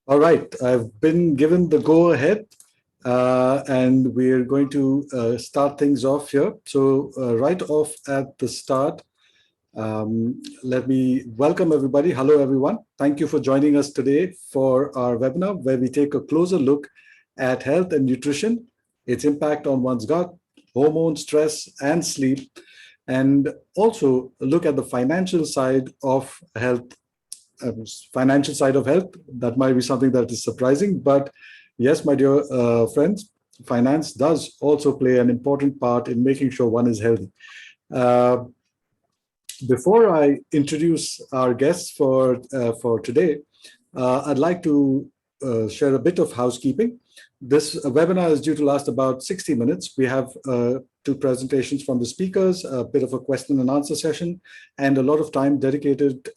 All right, I've been given the go ahead, and we're going to start things off here. So, right off at the start, let me welcome everybody. Hello, everyone. Thank you for joining us today for our webinar, where we take a closer look at health and nutrition, its impact on one's gut, hormone, stress, and sleep, and also look at the financial side of health. That might be something that is surprising, but yes, my dear friends, finance does also play an important part in making sure one is healthy. Uh, Before I introduce our guests for today, I'd like to share a bit of housekeeping. This webinar is due to last about 60 minutes. We have two presentations from the speakers, a bit of a question and answer session, and a lot of time dedicated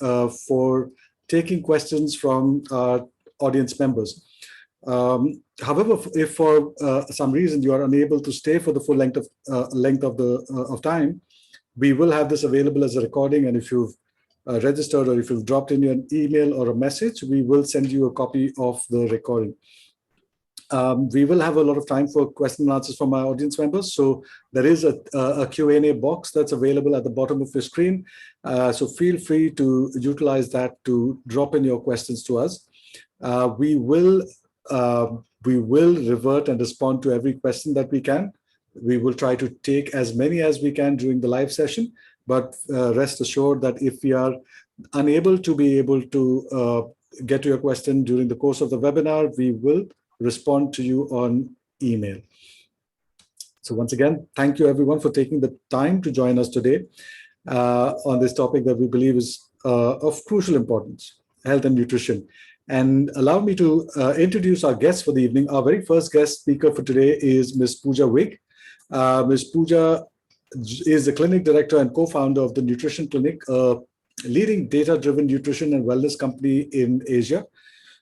for taking questions from our audience members. However, if for some reason you are unable to stay for the full length of time, we will have this available as a recording, and if you've registered or if you've dropped in an email or a message, we will send you a copy of the recording. We will have a lot of time for question and answers from our audience members. So there is a Q&A box that's available at the bottom of your screen. So feel free to utilize that to drop in your questions to us. We will revert and respond to every question that we can. We will try to take as many as we can during the live session, but rest assured that if we are unable to get to your question during the course of the webinar, we will respond to you on email. So once again, thank you everyone for taking the time to join us today on this topic that we believe is of crucial importance, health and nutrition. And allow me to introduce our guests for the evening. Our very first guest speaker for today is Ms. Pooja Vig. Ms. Pooja is the clinic director and co-founder of the Nutrition Clinic, a leading data-driven nutrition and wellness company in Asia.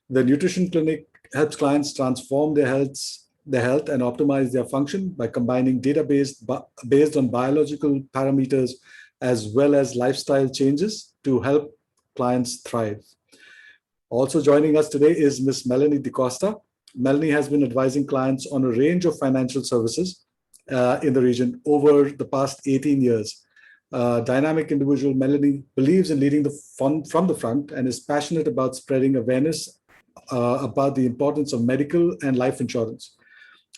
The Nutrition Clinic helps clients transform their health and optimize their function by combining data based on biological parameters as well as lifestyle changes to help clients thrive. Also joining us today is Ms. Melanie D'Costa. Melanie has been advising clients on a range of financial services in the region over the past 18 years. Dynamic individual, Melanie believes in leading from the front and is passionate about spreading awareness about the importance of medical and life insurance.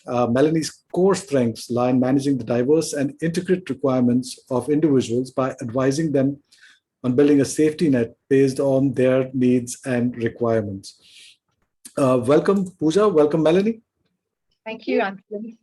Melanie's core strengths lie in managing the diverse and intricate requirements of individuals by advising them on building a safety net based on their needs and requirements. Welcome, Pooja. Welcome, Melanie. Thank you, Anthony.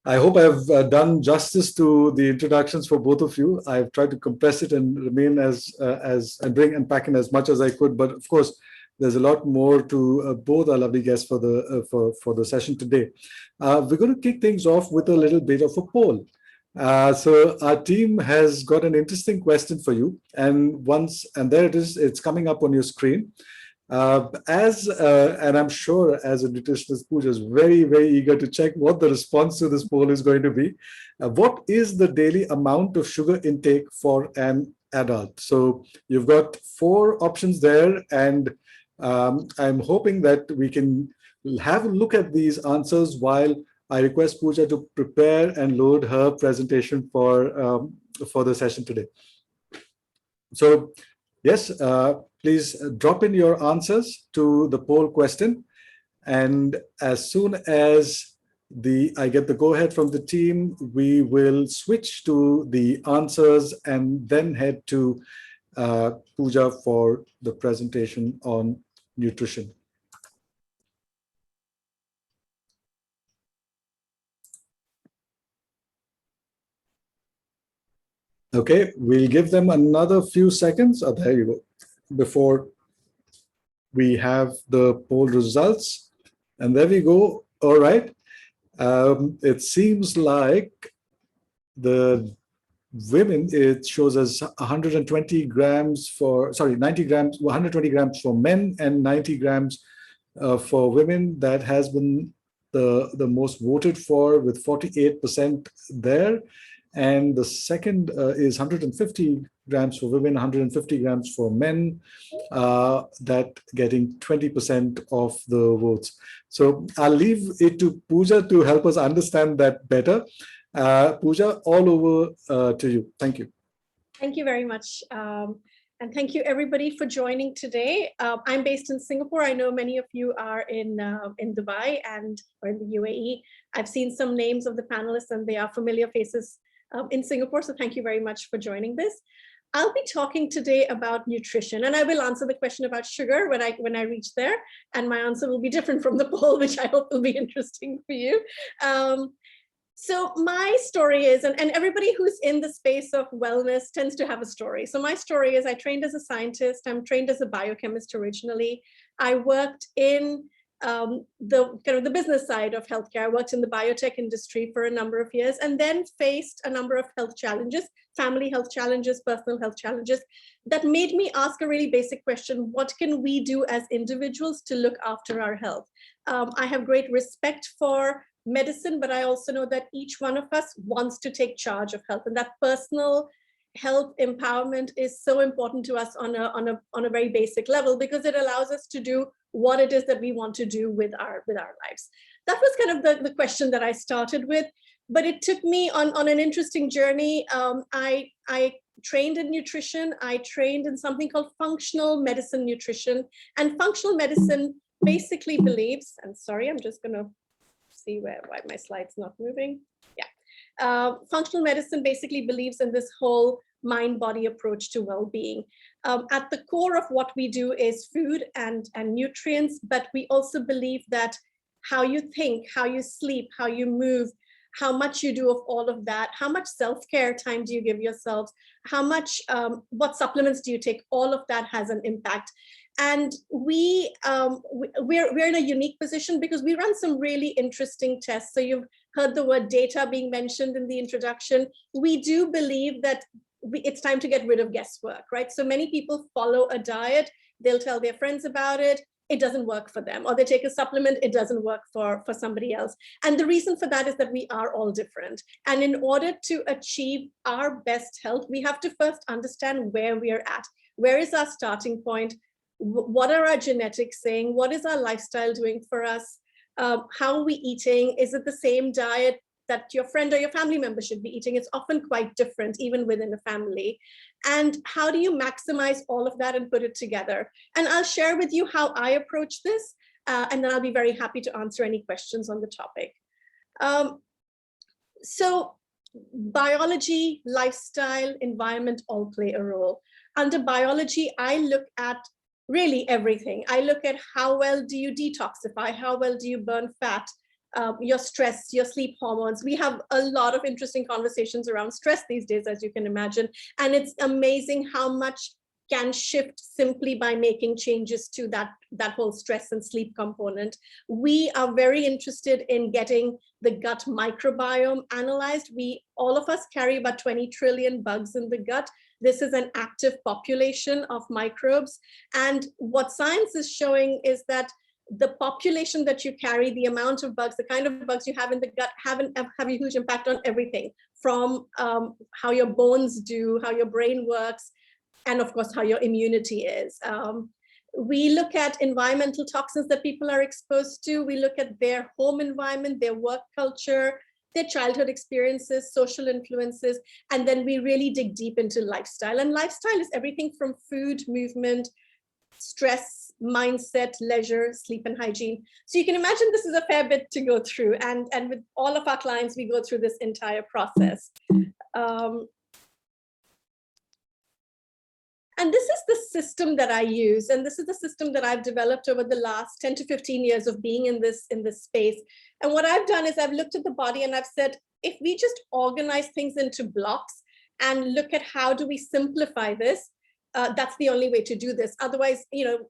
I hope I've done justice to the introductions for both of you. I've tried to compress it and remain and pack in as much as I could. But of course, there's a lot more to both our lovely guests for the session today. We're going to kick things off with a little bit of a poll. So our team has got an interesting question for you, and there it is. It's coming up on your screen. And I'm sure as a nutritionist, Pooja is very, very eager to check what the response to this poll is going to be. What is the daily amount of sugar intake for an adult? So you've got 4 options there, and I'm hoping that we can have a look at these answers while I request Pooja to prepare and load her presentation for the session today. So yes, please drop in your answers to the poll question. And as soon as I get the go-ahead from the team, we will switch to the answers and then head to Pooja for the presentation on nutrition. Okay, we'll give them another few seconds. Oh, there you go. Before we have the poll results. And there we go. All right. It seems like the women, it shows us 120 grams 90 grams, 120 grams for men and 90 grams for women. That has been the most voted for, with 48% there. And the second is 150 grams for women, 150 grams for men, that getting 20% of the votes. So I'll leave it to Pooja to help us understand that better. Pooja, all over to you. Thank you. Thank you very much. And thank you everybody for joining today. I'm based in Singapore. I know many of you are in Dubai or in the UAE. I've seen some names of the panelists and they are familiar faces in Singapore. So thank you very much for joining this. I'll be talking today about nutrition, and I will answer the question about sugar when I reach there. And my answer will be different from the poll, which I hope will be interesting for you. So my story is, and everybody who's in the space of wellness tends to have a story. So my story is I trained as a scientist. I'm trained as a biochemist originally. I worked in the business side of healthcare. I worked in the biotech industry for a number of years and then faced a number of health challenges, family health challenges, personal health challenges that made me ask a really basic question: what can we do as individuals to look after our health? I have great respect for medicine, but I also know that each one of us wants to take charge of health, and that personal health empowerment is so important to us on a very basic level, because it allows us to do what it is that we want to do with our lives. That was kind of the question that I started with, but it took me on an interesting journey. I trained in nutrition. I trained in something called functional medicine nutrition, and functional medicine basically believes, and sorry, I'm just gonna see why my slide's not moving. Yeah. Functional medicine basically believes in this whole mind-body approach to well-being. At the core of what we do is food and nutrients, but we also believe that how you think, how you sleep, how you move, how much you do of all of that, how much self-care time do you give yourselves, how much, what supplements do you take, all of that has an impact. And we're in a unique position because we run some really interesting tests. So you've heard the word data being mentioned in the introduction. We do believe that it's time to get rid of guesswork, right? So many people follow a diet, they'll tell their friends about it, it doesn't work for them, or they take a supplement, it doesn't work for somebody else. And the reason for that is that we are all different. And in order to achieve our best health, we have to first understand where we are at. Where is our starting point? What are our genetics saying? What is our lifestyle doing for us? How are we eating? Is it the same diet that your friend or your family member should be eating? It's often quite different, even within a family. And how do you maximize all of that and put it together? And I'll share with you how I approach this, and then I'll be very happy to answer any questions on the topic. So biology, lifestyle, environment all play a role. Under biology, I look at really everything. I look at how well do you detoxify, how well do you burn fat, your stress, your sleep hormones. We have a lot of interesting conversations around stress these days, as you can imagine. And it's amazing how much can shift simply by making changes to that whole stress and sleep component. We are very interested in getting the gut microbiome analyzed. All of us carry about 20 trillion bugs in the gut. This is an active population of microbes. And what science is showing is that the population that you carry, the amount of bugs, the kind of bugs you have in the gut have a huge impact on everything, from how your bones do, how your brain works, and of course, how your immunity is. We look at environmental toxins that people are exposed to. We look at their home environment, their work culture, their childhood experiences, social influences, and then we really dig deep into lifestyle. And lifestyle is everything from food, movement, stress, mindset, leisure, sleep, and hygiene. So you can imagine this is a fair bit to go through. And with all of our clients, we go through this entire process. And this is the system that I use. And this is the system that I've developed over the last 10 to 15 years of being in this space. And what I've done is I've looked at the body and I've said, if we just organize things into blocks and look at how do we simplify this, that's the only way to do this. Otherwise, you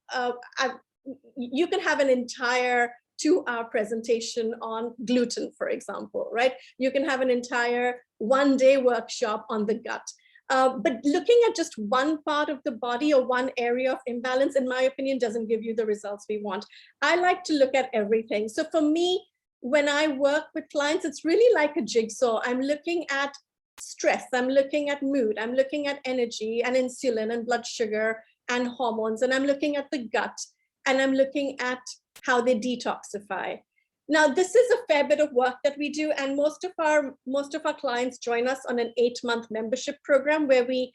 can have an entire 2-hour presentation on gluten, for example, right? You can have an entire 1-day workshop on the gut. But looking at just one part of the body or one area of imbalance, in my opinion, doesn't give you the results we want. I like to look at everything. So for me, when I work with clients, it's really like a jigsaw. I'm looking at stress, I'm looking at mood, I'm looking at energy and insulin and blood sugar and hormones, and I'm looking at the gut, and I'm looking at how they detoxify. Now, this is a fair bit of work that we do, and most of our clients join us on an 8-month membership program where we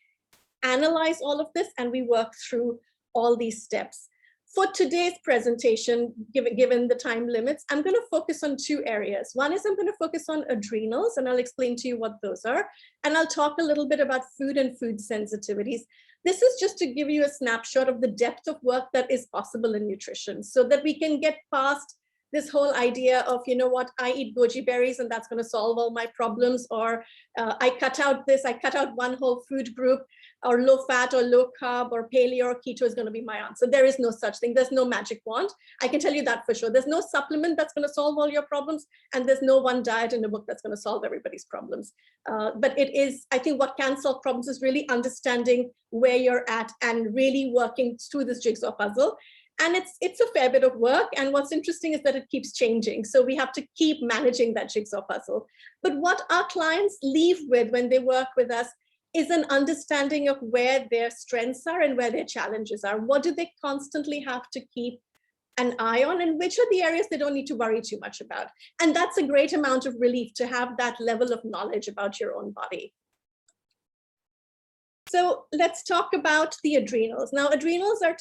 analyze all of this and we work through all these steps. For today's presentation, given the time limits, I'm going to focus on 2 areas. One is I'm going to focus on adrenals, and I'll explain to you what those are. And I'll talk a little bit about food and food sensitivities. This is just to give you a snapshot of the depth of work that is possible in nutrition so that we can get past this whole idea of, you know what, I eat goji berries and that's going to solve all my problems, or I cut out one whole food group, or low fat or low carb or paleo or keto is going to be my answer. There is no such thing. There's no magic wand. I can tell you that for sure. There's no supplement that's going to solve all your problems, and there's no one diet in a book that's going to solve everybody's problems. But it is, I think what can solve problems is really understanding where you're at and really working through this jigsaw puzzle. And it's a fair bit of work. And what's interesting is that it keeps changing. So we have to keep managing that jigsaw puzzle. But what our clients leave with when they work with us is an understanding of where their strengths are and where their challenges are. What do they constantly have to keep an eye on, and which are the areas they don't need to worry too much about? And that's a great amount of relief to have that level of knowledge about your own body. So let's talk about the adrenals. Now, adrenals are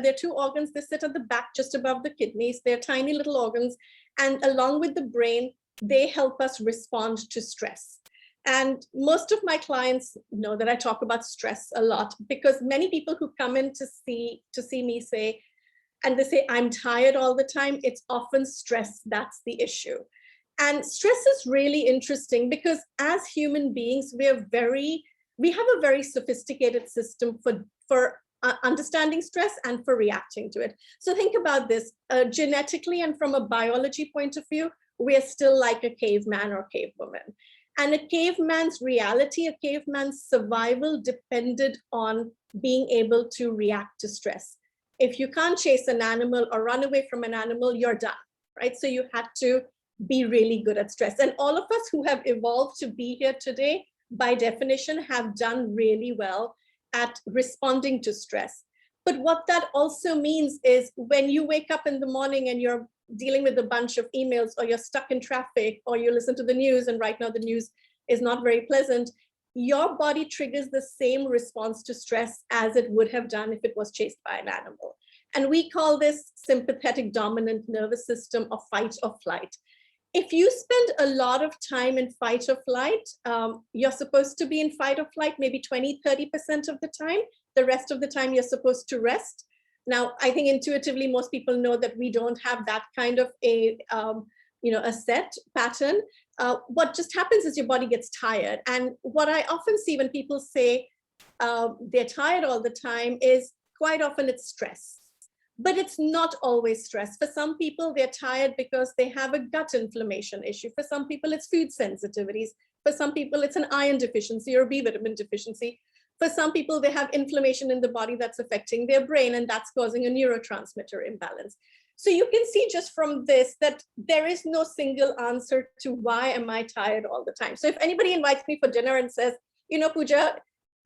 they're 2 organs. They sit at the back just above the kidneys. They're tiny little organs. And along with the brain, they help us respond to stress. And most of my clients know that I talk about stress a lot, because many people who come in to see me say, and they say, I'm tired all the time, it's often stress that's the issue. And stress is really interesting because as human beings, we have a very sophisticated system for understanding stress and for reacting to it. So think about this, genetically and from a biology point of view, we are still like a caveman or cavewoman. And a caveman's reality, a caveman's survival depended on being able to react to stress. If you can't chase an animal or run away from an animal, you're done, right? So you had to be really good at stress. And all of us who have evolved to be here today, by definition, have done really well at responding to stress. But what that also means is when you wake up in the morning and you're dealing with a bunch of emails, or you're stuck in traffic, or you listen to the news, and right now the news is not very pleasant, your body triggers the same response to stress as it would have done if it was chased by an animal. And we call this sympathetic dominant nervous system, or fight or flight. If you spend a lot of time in fight or flight, you're supposed to be in fight or flight maybe 20–30% of the time. The rest of the time you're supposed to rest. Now, I think intuitively most people know that we don't have that kind of a set pattern. What just happens is your body gets tired. And what I often see when people say they're tired all the time is quite often it's stress. But it's not always stress. For some people, they're tired because they have a gut inflammation issue. For some people, it's food sensitivities. For some people, it's an iron deficiency or B vitamin deficiency. For some people, they have inflammation in the body that's affecting their brain, and that's causing a neurotransmitter imbalance. So you can see just from this that there is no single answer to why am I tired all the time. So if anybody invites me for dinner and says, you know, Pooja,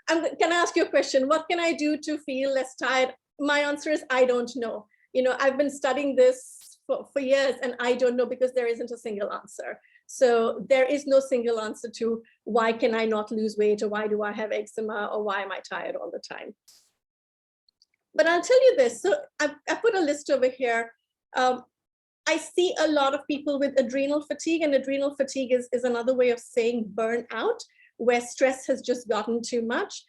can I ask you a question? What can I do to feel less tired? My answer is, I don't know. You know, I've been studying this for years and I don't know, because there isn't a single answer. So there is no single answer to why can I not lose weight, or why do I have eczema, or why am I tired all the time? But I'll tell you this. So I put a list over here. I see a lot of people with adrenal fatigue, and adrenal fatigue is another way of saying burnout, where stress has just gotten too much.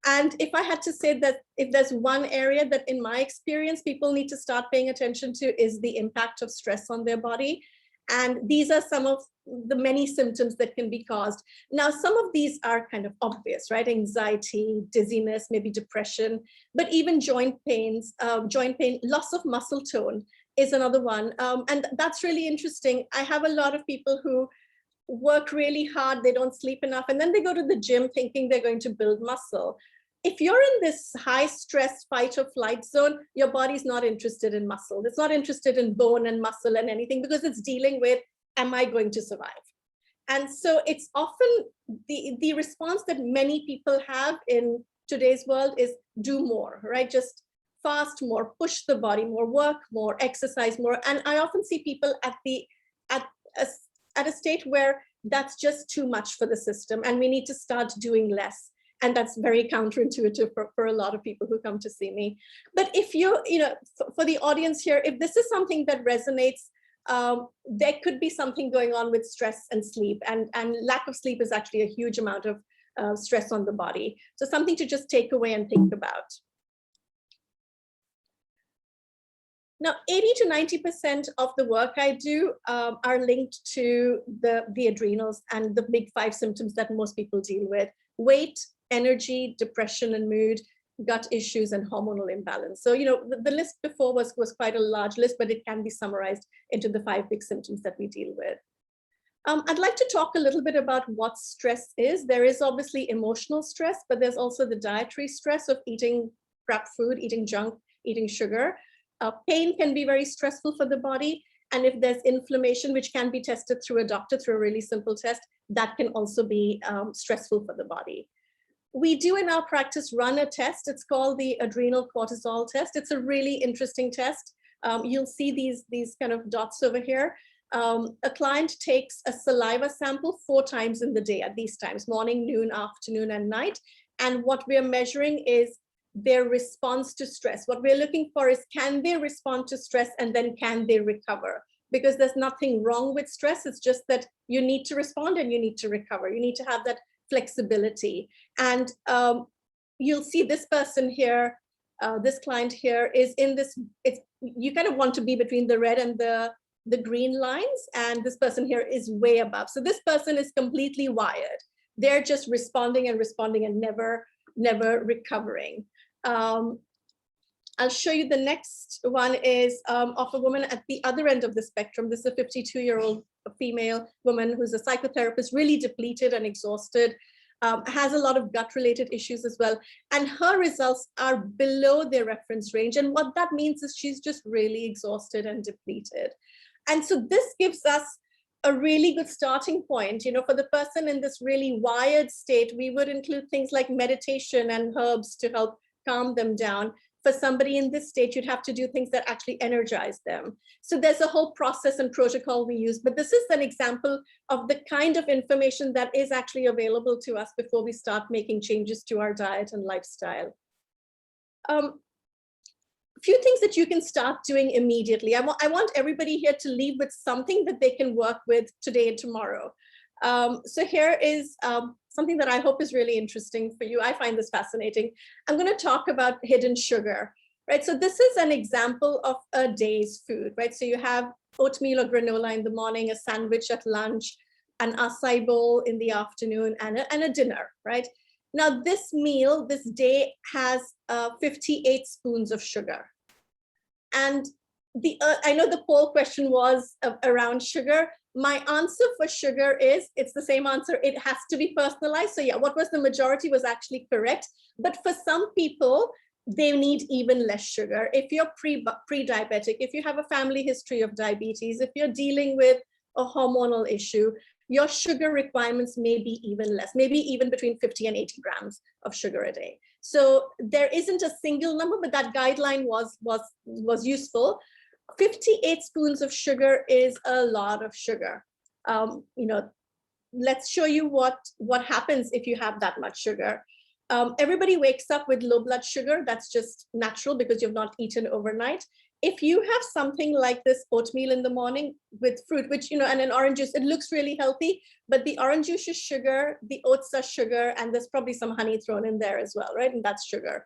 And if I had to say that if there's one area that in my experience people need to start paying attention to, is the impact of stress on their body. And these are some of the many symptoms that can be caused. Now, some of these are kind of obvious, right? Anxiety, dizziness, maybe depression, but even joint pain, loss of muscle tone is another one. And that's really interesting. I have a lot of people who work really hard, they don't sleep enough, and then they go to the gym thinking they're going to build muscle. If you're in this high stress fight or flight zone, your body's not interested in muscle. It's not interested in bone and muscle and anything, because it's dealing with, am I going to survive? And so it's often the response that many people have in today's world is do more, right? Just fast more, push the body more, work more, exercise more. And I often see people at a state where that's just too much for the system and we need to start doing less. And that's very counterintuitive for a lot of people who come to see me. But if for the audience here, if this is something that resonates, there could be something going on with stress and sleep, and lack of sleep is actually a huge amount of stress on the body. So something to just take away and think about. Now, 80 to 90% of the work I do are linked to the adrenals and the big 5 symptoms that most people deal with: weight, energy, depression and mood, gut issues, and hormonal imbalance. So, the list before was quite a large list, but it can be summarized into the 5 big symptoms that we deal with. I'd like to talk a little bit about what stress is. There is obviously emotional stress, but there's also the dietary stress of eating crap food, eating junk, eating sugar. Pain can be very stressful for the body. And if there's inflammation, which can be tested through a doctor through a really simple test, that can also be stressful for the body. We do in our practice run a test. It's called the adrenal cortisol test. It's a really interesting test. You'll see these kind of dots over here. A client takes a saliva sample 4 times in the day at these times: morning, noon, afternoon, and night. And what we're measuring is their response to stress. What we're looking for is, can they respond to stress and then can they recover? Because there's nothing wrong with stress. It's just that you need to respond and you need to recover. You need to have that flexibility. And you'll see this person here, this client here is in this, you kind of want to be between the red and the green lines, and this person here is way above. So this person is completely wired. They're just responding and responding and never recovering. I'll show you the next one is of a woman at the other end of the spectrum. This is a 52-year-old female woman who's a psychotherapist, really depleted and exhausted, has a lot of gut-related issues as well. And her results are below their reference range. And what that means is she's just really exhausted and depleted. And so this gives us a really good starting point. For the person in this really wired state, we would include things like meditation and herbs to help calm them down. For somebody in this state, you'd have to do things that actually energize them. So there's a whole process and protocol we use, but this is an example of the kind of information that is actually available to us before we start making changes to our diet and lifestyle. A few things that you can start doing immediately. I want everybody here to leave with something that they can work with today and tomorrow. So here is something that I hope is really interesting for you. I find this fascinating. I'm going to talk about hidden sugar, right? So this is an example of a day's food, right? So you have oatmeal or granola in the morning, a sandwich at lunch, an acai bowl in the afternoon, and a dinner, right? Now this meal, this day has 58 spoons of sugar. And I know the poll question was around sugar. My answer for sugar is, it's the same answer. It has to be personalized. So yeah, what was the majority was actually correct. But for some people, they need even less sugar. If you're pre-diabetic, if you have a family history of diabetes, if you're dealing with a hormonal issue, your sugar requirements may be even less, maybe even between 50 and 80 grams of sugar a day. So there isn't a single number, but that guideline was useful. 58 spoons of sugar is a lot of sugar. Let's show you what happens if you have that much sugar. Everybody wakes up with low blood sugar. That's just natural because you've not eaten overnight. If you have something like this oatmeal in the morning with fruit, which, and an orange juice, it looks really healthy, but the orange juice is sugar, the oats are sugar, and there's probably some honey thrown in there as well, right? And that's sugar.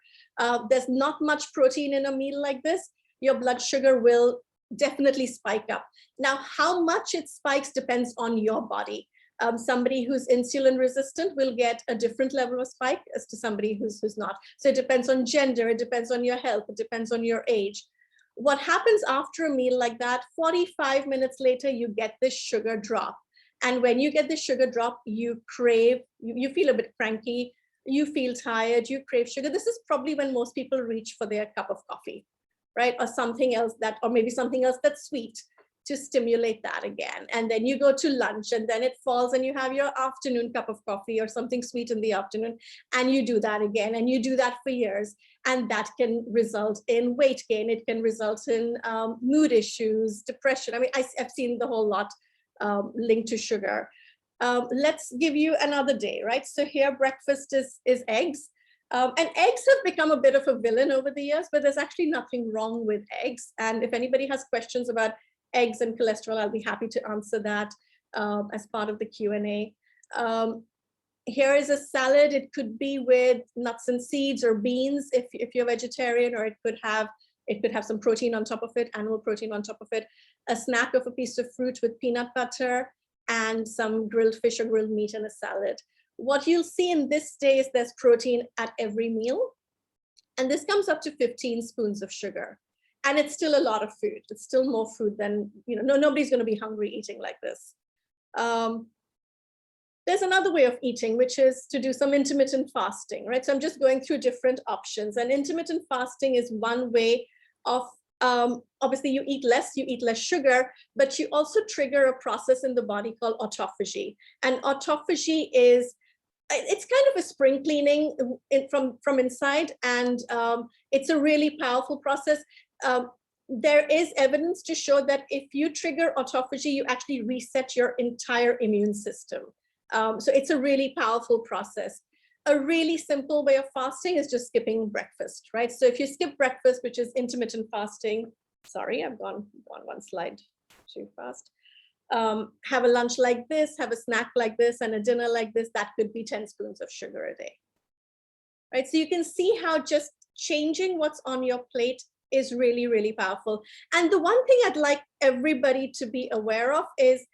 There's not much protein in a meal like this. Your blood sugar will definitely spike up. Now, how much it spikes depends on your body. Somebody who's insulin resistant will get a different level of spike as to somebody who's not. So it depends on gender, it depends on your health, it depends on your age. What happens after a meal like that, 45 minutes later, you get this sugar drop. And when you get the sugar drop, you crave, you feel a bit cranky, you feel tired, you crave sugar. This is probably when most people reach for their cup of coffee, right? Or something else or maybe something else that's sweet to stimulate that again. And then you go to lunch, and then it falls and you have your afternoon cup of coffee or something sweet in the afternoon, and you do that again, and you do that for years. And that can result in weight gain. It can result in mood issues, depression. I mean, I've seen the whole lot linked to sugar. Let's give you another day, right? So here breakfast is eggs. And eggs have become a bit of a villain over the years, but there's actually nothing wrong with eggs. And if anybody has questions about eggs and cholesterol, I'll be happy to answer that as part of the Q&A. Here is a salad. It could be with nuts and seeds or beans if you're vegetarian, or it could have some protein on top of it, animal protein on top of it. A snack of a piece of fruit with peanut butter and some grilled fish or grilled meat in a salad. What you'll see in this day is there's protein at every meal. And this comes up to 15 spoons of sugar. And it's still a lot of food. It's still more food than, nobody's going to be hungry eating like this. There's another way of eating, which is to do some intermittent fasting, right? So I'm just going through different options. And intermittent fasting is one way of, obviously you eat less sugar, but you also trigger a process in the body called autophagy. And autophagy is, it's kind of a spring cleaning from inside. And it's a really powerful process. There is evidence to show that if you trigger autophagy, you actually reset your entire immune system. So it's a really powerful process. A really simple way of fasting is just skipping breakfast, right? So if you skip breakfast, which is intermittent fasting, sorry, I've gone one slide too fast. Have a lunch like this, have a snack like this, and a dinner like this, that could be 10 spoons of sugar a day, right? So you can see how just changing what's on your plate is really, really powerful. And the one thing I'd like everybody to be aware of is,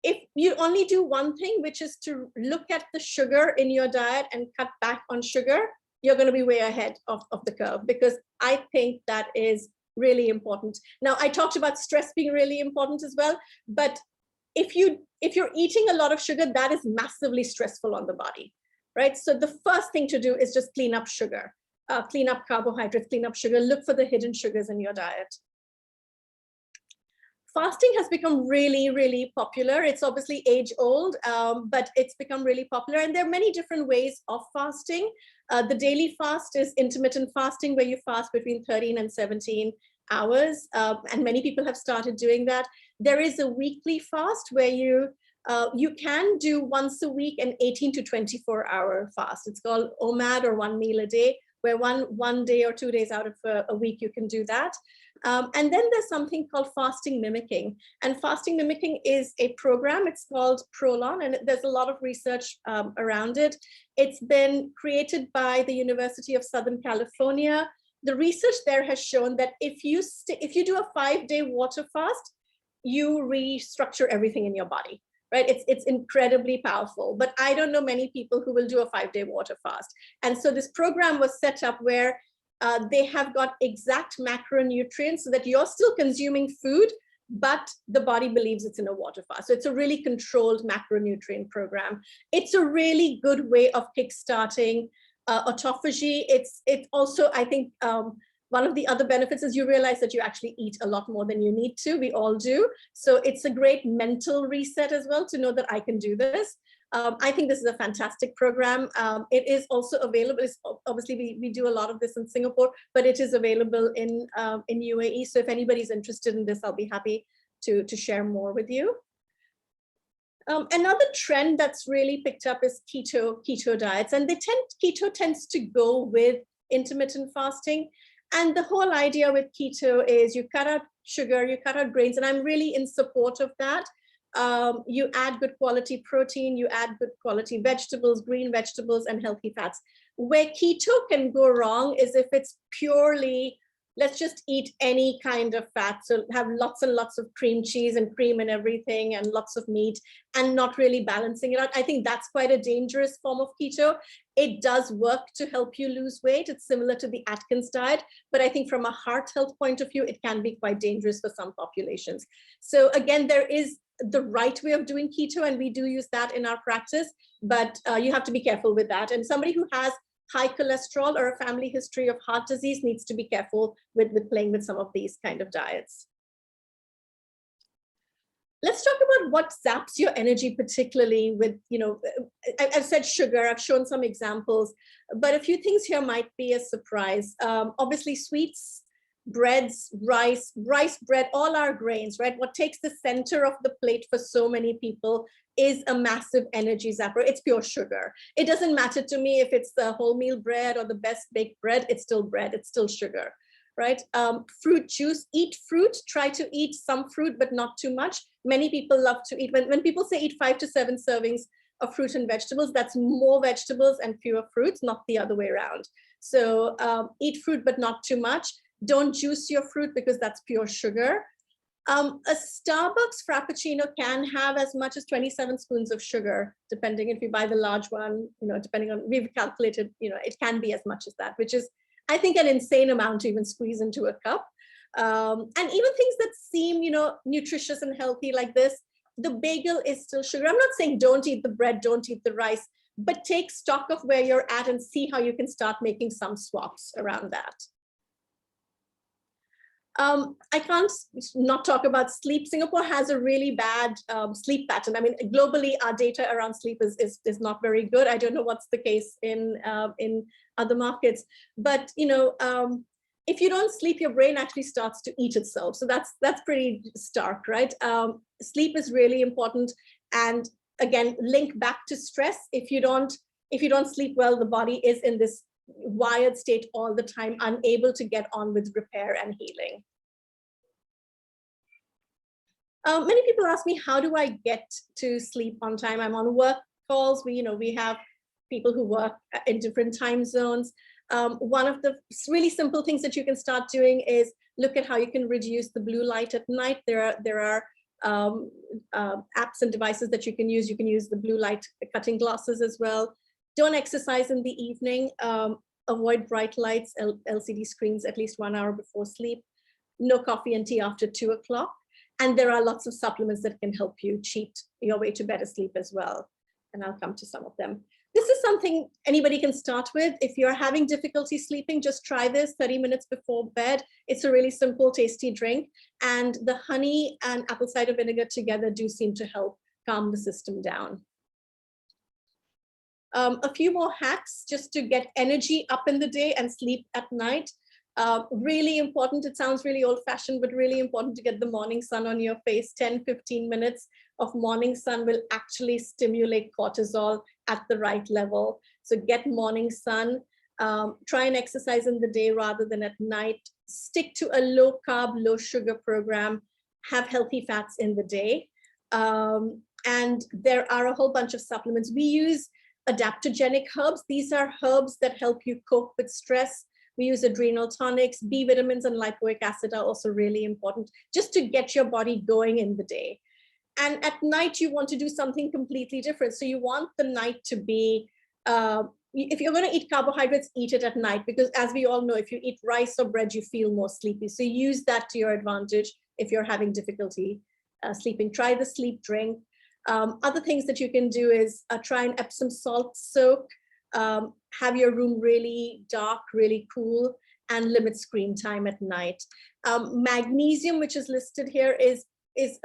if you only do one thing, which is to look at the sugar in your diet and cut back on sugar, you're going to be way ahead of the curve, because I think that is really important. Now, I talked about stress being really important as well, but if you're eating a lot of sugar, that is massively stressful on the body, right? So the first thing to do is just clean up sugar, clean up carbohydrates, clean up sugar, look for the hidden sugars in your diet. Fasting has become really, really popular. It's obviously age old, but it's become really popular. And there are many different ways of fasting. The daily fast is intermittent fasting, where you fast between 13 and 17 hours. And many people have started doing that. There is a weekly fast where you can do once a week an 18 to 24-hour fast. It's called OMAD, or 1 meal a day, where one day or 2 days out of a week you can do that. And then there's something called fasting mimicking. And fasting mimicking is a program. It's called Prolon, and there's a lot of research around it. It's been created by the University of Southern California. The research there has shown that if you do a 5-day water fast, you restructure everything in your body, right? It's incredibly powerful, but I don't know many people who will do a 5-day water fast. And so this program was set up where they have got exact macronutrients so that you're still consuming food, but the body believes it's in a water fast. So it's a really controlled macronutrient program. It's a really good way of kickstarting autophagy. It's also, I think, one of the other benefits is you realize that you actually eat a lot more than you need to. We all do. So it's a great mental reset as well to know that I can do this. I think this is a fantastic program. It is also available. Obviously, we do a lot of this in Singapore, but it is available in UAE. So if anybody's interested in this, I'll be happy to share more with you. Another trend that's really picked up is keto diets, and keto tends to go with intermittent fasting. And the whole idea with keto is you cut out sugar, you cut out grains, and I'm really in support of that. You add good quality protein, you add good quality vegetables, green vegetables, and healthy fats. Where keto can go wrong is if it's purely, let's just eat any kind of fat. So have lots and lots of cream cheese and cream and everything and lots of meat and not really balancing it out. I think that's quite a dangerous form of keto. It does work to help you lose weight. It's similar to the Atkins diet, but I think from a heart health point of view, it can be quite dangerous for some populations. So again, there is the right way of doing keto, and we do use that in our practice, but you have to be careful with that. And somebody who has high cholesterol or a family history of heart disease needs to be careful with playing with some of these kind of diets. Let's talk about what zaps your energy, particularly with, I've said sugar, I've shown some examples, but a few things here might be a surprise. Obviously, sweets, breads, rice, bread, all our grains, right? What takes the center of the plate for so many people is a massive energy zapper. It's pure sugar. It doesn't matter to me if it's the wholemeal bread or the best baked bread, it's still bread, it's still sugar, right? Fruit juice, eat fruit, try to eat some fruit, but not too much. Many people love to eat, when people say eat 5 to 7 servings of fruit and vegetables, that's more vegetables and fewer fruits, not the other way around. So eat fruit, but not too much. Don't juice your fruit because that's pure sugar. A Starbucks Frappuccino can have as much as 27 spoons of sugar, depending if you buy the large one, depending on, we've calculated, it can be as much as that, which is, I think, an insane amount to even squeeze into a cup. And even things that seem, nutritious and healthy like this, the bagel is still sugar. I'm not saying don't eat the bread, don't eat the rice, but take stock of where you're at and see how you can start making some swaps around that. I can't not talk about sleep. Singapore has a really bad sleep pattern. I mean, globally, our data around sleep is not very good. I don't know what's the case in other markets, but if you don't sleep, your brain actually starts to eat itself. So that's pretty stark, right? Sleep is really important, and again, link back to stress. If you don't sleep well, the body is in this wired state all the time, unable to get on with repair and healing. Many people ask me, how do I get to sleep on time? I'm on work calls. We have people who work in different time zones. One of the really simple things that you can start doing is look at how you can reduce the blue light at night. There are apps and devices that you can use. You can use the blue light cutting glasses as well. Don't exercise in the evening. Avoid bright lights, LCD screens at least 1 hour before sleep. No coffee and tea after 2 o'clock. And there are lots of supplements that can help you cheat your way to better sleep as well. And I'll come to some of them. This is something anybody can start with. If you're having difficulty sleeping, just try this 30 minutes before bed. It's a really simple, tasty drink. And the honey and apple cider vinegar together do seem to help calm the system down. A few more hacks just to get energy up in the day and sleep at night. Really important. It sounds really old-fashioned, but really important to get the morning sun on your face. 10-15 minutes of morning sun will actually stimulate cortisol at the right level. So get morning sun. Try and exercise in the day rather than at night. Stick to a low-carb, low-sugar program. Have healthy fats in the day. And there are a whole bunch of supplements. We use adaptogenic herbs. These are herbs that help you cope with stress. We use adrenal tonics. B vitamins and lipoic acid are also really important just to get your body going in the day. And at night, you want to do something completely different. So you want the night to be, if you're going to eat carbohydrates, eat it at night, because as we all know, if you eat rice or bread, you feel more sleepy. So use that to your advantage if you're having difficulty sleeping. Try the sleep drink. Other things that you can do is try an Epsom salt soak, have your room really dark, really cool, and limit screen time at night. Magnesium, which is listed here, is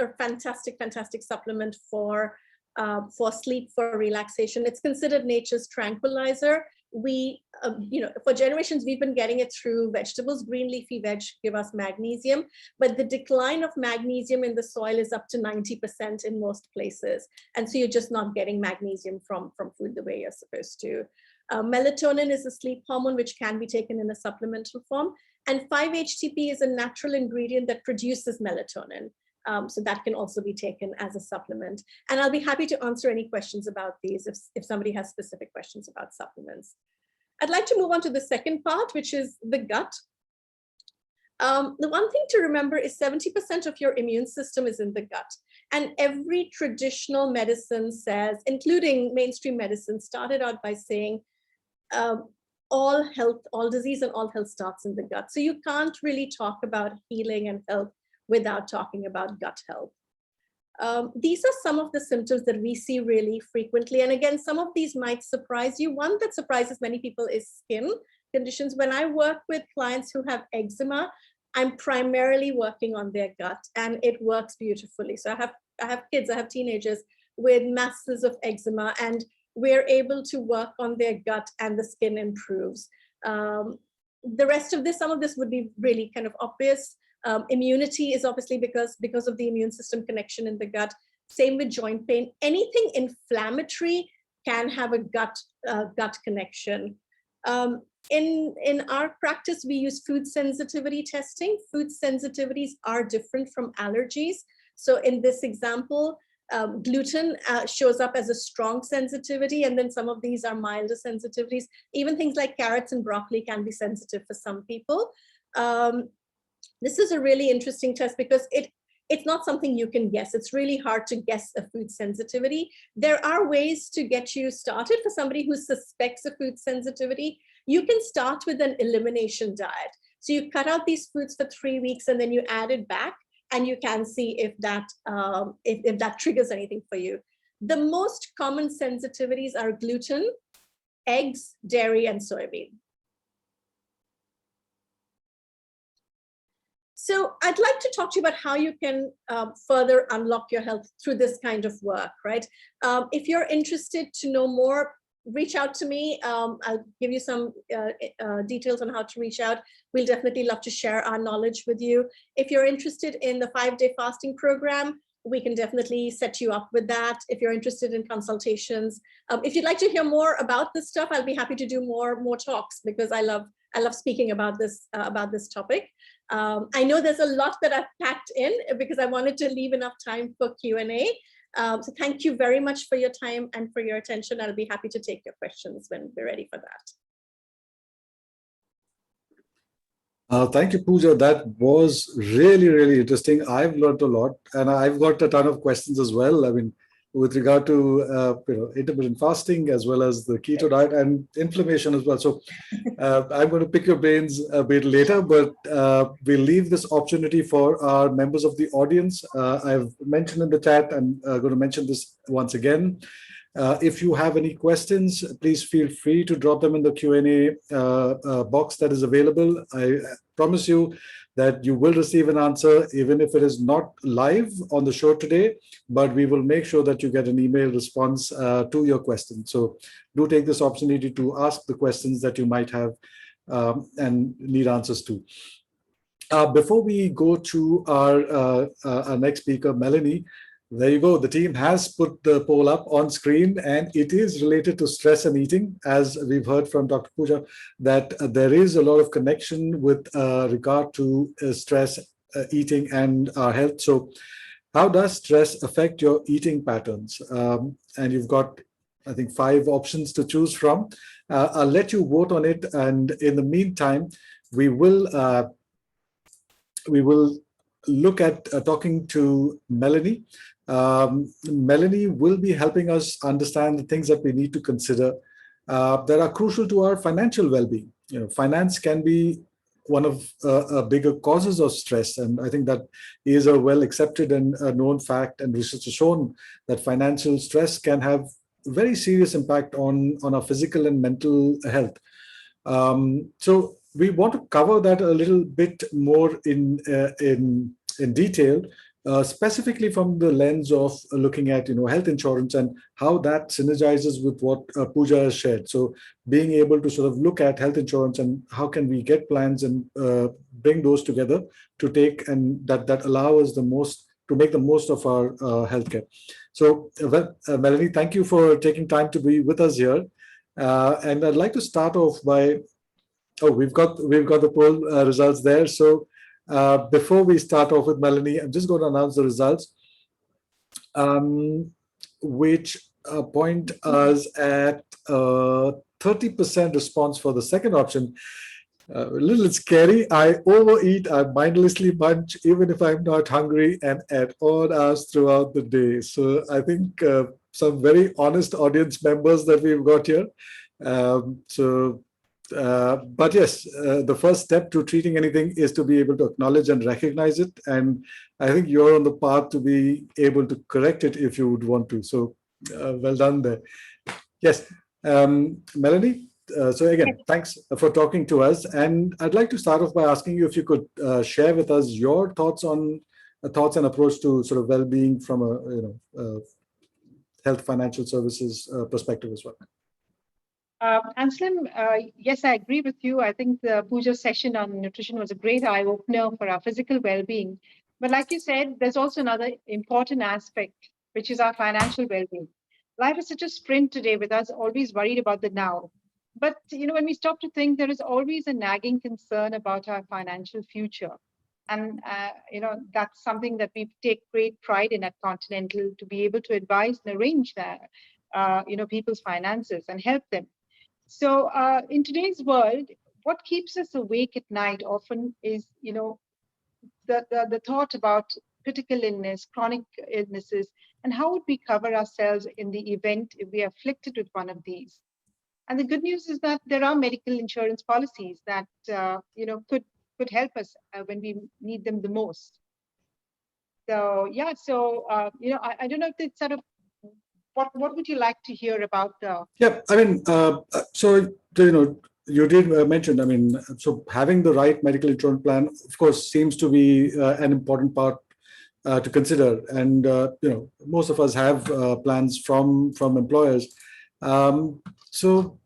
a fantastic supplement for sleep, for relaxation. It's considered nature's tranquilizer. We, for generations, we've been getting it through vegetables. Green leafy veg give us magnesium, but the decline of magnesium in the soil is up to 90% in most places. And so you're just not getting magnesium from food the way you're supposed to. Melatonin is a sleep hormone, which can be taken in a supplemental form. And 5-HTP is a natural ingredient that produces melatonin. So that can also be taken as a supplement. And I'll be happy to answer any questions about these if somebody has specific questions about supplements. I'd like to move on to the second part, which is the gut. The one thing to remember is 70% of your immune system is in the gut. And every traditional medicine says, including mainstream medicine, started out by saying all health, all disease and all health starts in the gut. So you can't really talk about healing and health without talking about gut health. These are some of the symptoms that we see really frequently. And again, some of these might surprise you. One that surprises many people is skin conditions. When I work with clients who have eczema, I'm primarily working on their gut, and it works beautifully. So I have kids, I have teenagers with masses of eczema, and we're able to work on their gut and the skin improves. The rest of this, some of this would be really kind of obvious. Immunity is obviously because of the immune system connection in the gut. Same with joint pain. Anything inflammatory can have a gut connection. In our practice, we use food sensitivity testing. Food sensitivities are different from allergies. So in this example, gluten shows up as a strong sensitivity, and then some of these are milder sensitivities. Even things like carrots and broccoli can be sensitive for some people. This is a really interesting test because it's not something you can guess. It's really hard to guess a food sensitivity. There are ways to get you started for somebody who suspects a food sensitivity. You can start with an elimination diet. So you cut out these foods for 3 weeks and then you add it back, and you can see if that triggers anything for you. The most common sensitivities are gluten, eggs, dairy, and soybean. So I'd like to talk to you about how you can further unlock your health through this kind of work, right? If you're interested to know more, reach out to me. I'll give you some details on how to reach out. We'll definitely love to share our knowledge with you. If you're interested in the 5-day fasting program, we can definitely set you up with that. If you're interested in consultations, if you'd like to hear more about this stuff, I'll be happy to do more talks, because I love speaking about this topic. I know there's a lot that I've packed in because I wanted to leave enough time for Q&A. So thank you very much for your time and for your attention. I'll be happy to take your questions when we're ready for that. Thank you, Pooja. That was really, really interesting. I've learned a lot, and I've got a ton of questions as well. I mean, with regard to intermittent fasting, as well as the keto diet and inflammation as well. So I'm going to pick your brains a bit later, but we'll leave this opportunity for our members of the audience. I've mentioned in the chat, I'm going to mention this once again. If you have any questions, please feel free to drop them in the Q&A box that is available. I promise you that you will receive an answer, even if it is not live on the show today, but we will make sure that you get an email response to your question. So do take this opportunity to ask the questions that you might have and need answers to. Before we go to our next speaker, Melanie, there you go. The team has put the poll up on screen, and it is related to stress and eating. As we've heard from Dr. Pooja, that there is a lot of connection with regard to stress, eating, and our health. So how does stress affect your eating patterns? And you've got, I think, 5 options to choose from. I'll let you vote on it. And in the meantime, we will look at talking to Melanie. Melanie will be helping us understand the things that we need to consider that are crucial to our financial well-being. You know, finance can be one of bigger causes of stress, and I think that is a well-accepted and known fact. And research has shown that financial stress can have very serious impact on our physical and mental health. So we want to cover that a little bit more in detail. Specifically from the lens of looking at health insurance and how that synergizes with what Pooja has shared. So being able to sort of look at health insurance and how can we get plans and bring those together to take, and that allow us to make the most of our healthcare. So Melanie, thank you for taking time to be with us here. And I'd like to start off by, we've got the poll results there. So before we start off with Melanie, I'm just going to announce the results, which point us at 30% response for the second option. A little scary. I overeat, I mindlessly munch, even if I'm not hungry, and at odd hours throughout the day. So I think some very honest audience members that we've got here. But yes, the first step to treating anything is to be able to acknowledge and recognize it. And I think you're on the path to be able to correct it if you would want to. So well done there. Yes, Melanie, So again, thanks for talking to us. And I'd like to start off by asking you if you could share with us your thoughts on thoughts and approach to sort of well-being from a health financial services perspective as well. Anselm, yes, I agree with you. I think the Pooja session on nutrition was a great eye-opener for our physical well-being. But like you said, there's also another important aspect, which is our financial well-being. Life is such a sprint today with us always worried about the now. But, when we stop to think, there is always a nagging concern about our financial future. And, that's something that we take great pride in at Continental, to be able to advise and arrange that, people's finances and help them. So in today's world, what keeps us awake at night often is, the thought about critical illness, chronic illnesses, and how would we cover ourselves in the event if we are afflicted with one of these. And the good news is that there are medical insurance policies that, could help us when we need them the most. So, yeah, so, I don't know if it's sort of, what would you like to hear about the? Yeah, I mean, so, you did mention, I mean, so having the right medical insurance plan, of course, seems to be an important part to consider. And, most of us have plans from employers. So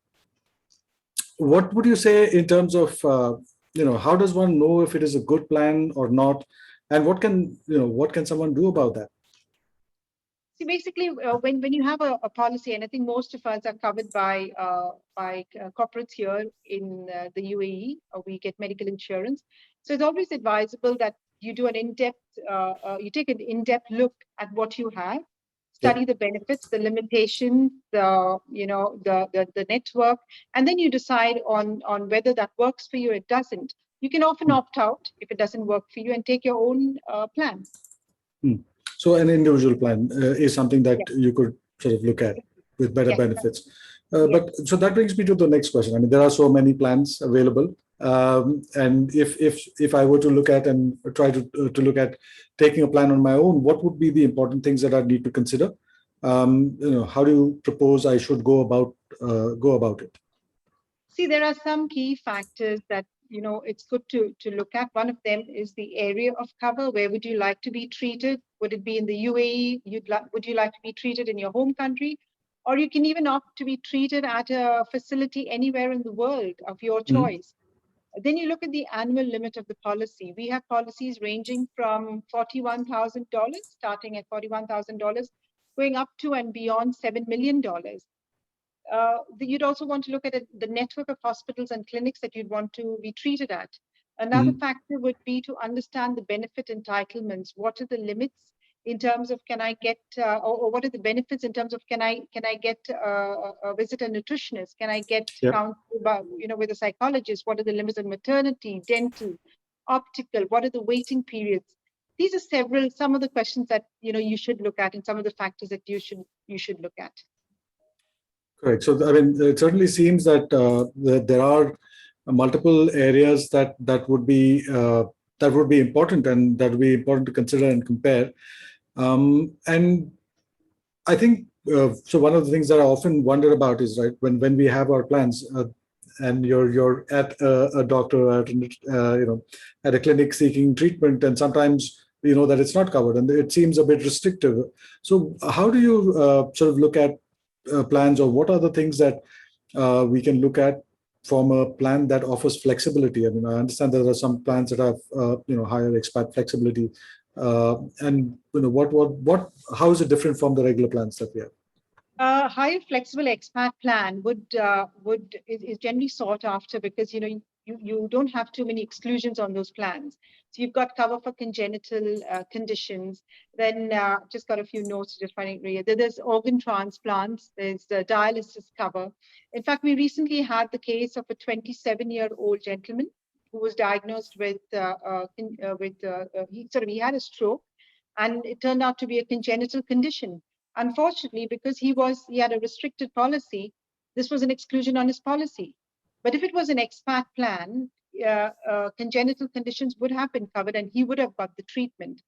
what would you say in terms of, how does one know if it is a good plan or not? And what can someone do about that? See, basically, when you have a policy, and I think most of us are covered by corporates here in the UAE, we get medical insurance. So it's always advisable that you do an in-depth, you take an in-depth look at what you have, study the benefits, the limitations, the network, and then you decide on whether that works for you or it doesn't. You can often opt out if it doesn't work for you and take your own plan. So an individual plan is something that you could sort of look at with better benefits. But so that brings me to the next question. I mean, there are so many plans available. And if I were to look at and try to look at taking a plan on my own, what would be the important things that I need to consider? How do you propose I should go about it? See, there are some key factors that it's good to look at. One of them is the area of cover. Where would you like to be treated? Would it be in the UAE? Would you like to be treated in your home country? Or you can even opt to be treated at a facility anywhere in the world of your choice. Then you look at the annual limit of the policy. We have policies ranging from $41,000, starting at $41,000, going up to and beyond $7 million. You'd also want to look at the network of hospitals and clinics that you'd want to be treated at. Another factor would be to understand the benefit entitlements. What are the limits in terms of can I get, or what are the benefits in terms of can I get visit a nutritionist? Can I get counsel with a psychologist? What are the limits of maternity, dental, optical? What are the waiting periods? These are some of the questions that you should look at, and some of the factors that you should look at. Correct. So, I mean, it certainly seems that there are multiple areas that would be important, and that would be important to consider and compare. And I think so. One of the things that I often wonder about is, right, when we have our plans, and you're at a doctor, at a clinic seeking treatment, and sometimes you know that it's not covered, and it seems a bit restrictive. So, how do you sort of look at plans, or what are the things that we can look at from a plan that offers flexibility? I mean, I understand there are some plans that have higher expat flexibility, and how is it different from the regular plans that we have? A higher flexible expat plan is generally sought after because you don't have too many exclusions on those plans. So you've got cover for congenital conditions. Then just got a few notes just finding it. There's organ transplants. There's the dialysis cover. In fact, we recently had the case of a 27-year-old gentleman who was diagnosed with he had a stroke, and it turned out to be a congenital condition. Unfortunately, because he had a restricted policy, this was an exclusion on his policy. But if it was an expat plan, congenital conditions would have been covered and he would have got the treatment.